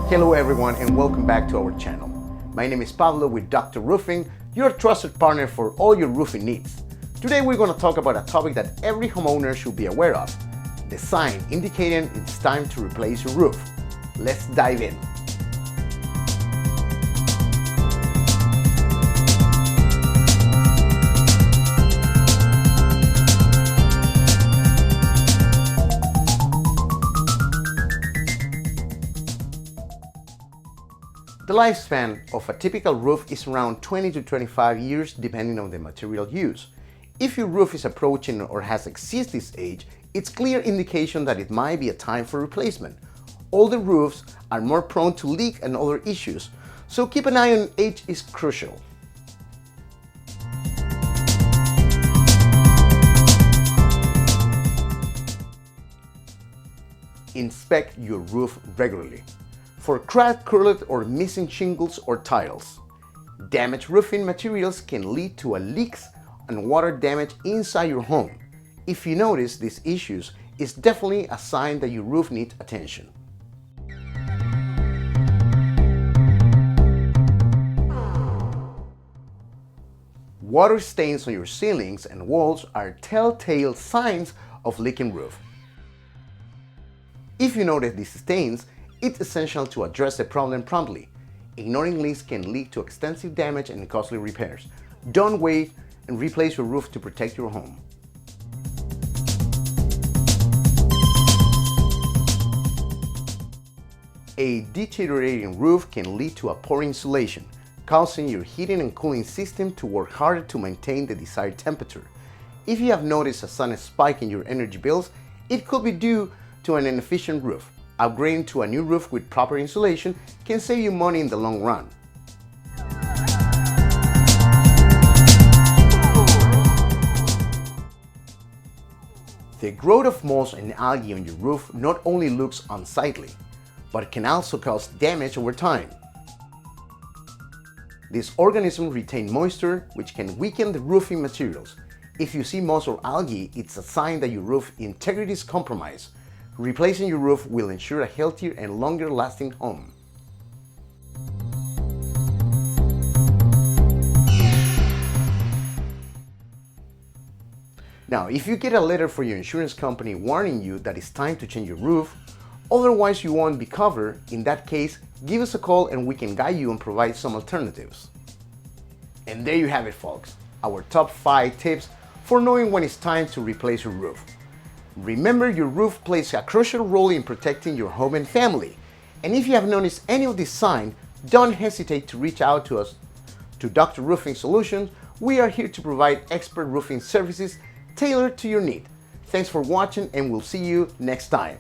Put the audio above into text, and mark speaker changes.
Speaker 1: Hello everyone and welcome back to our channel. My name is Pablo with Dr. Roofing, your trusted partner for all your roofing needs. Today we're going to talk about a topic that every homeowner should be aware of, the sign indicating it's time to replace your roof. Let's dive in. The lifespan of a typical roof is around 20 to 25 years depending on the material used. If your roof is approaching or has exceeded this age, it's clear indication that it might be a time for replacement. Older roofs are more prone to leak and other issues, so keep an eye on age is crucial. Inspect your roof regularly for cracked, curled, or missing shingles or tiles. Damaged roofing materials can lead to leaks and water damage inside your home. If you notice these issues, it's definitely a sign that your roof needs attention. Water stains on your ceilings and walls are telltale signs of leaking roof. If you notice these stains, it's essential to address the problem promptly. Ignoring leaks can lead to extensive damage and costly repairs. Don't wait and replace your roof to protect your home. A deteriorating roof can lead to a poor insulation, causing your heating and cooling system to work harder to maintain the desired temperature. If you have noticed a sudden spike in your energy bills, it could be due to an inefficient roof. Upgrading to a new roof with proper insulation can save you money in the long run. The growth of moss and algae on your roof not only looks unsightly, but can also cause damage over time. These organisms retain moisture, which can weaken the roofing materials. If you see moss or algae, it's a sign that your roof integrity is compromised. Replacing your roof will ensure a healthier and longer lasting home. Now, if you get a letter from your insurance company warning you that it's time to change your roof, otherwise you won't be covered, in that case, give us a call and we can guide you and provide some alternatives. And there you have it, folks, our top 5 tips for knowing when it's time to replace your roof. Remember, your roof plays a crucial role in protecting your home and family. And if you have noticed any of these signs, don't hesitate to reach out to us, to Dr. Roofing Solutions. We are here to provide expert roofing services tailored to your need. Thanks for watching and we'll see you next time.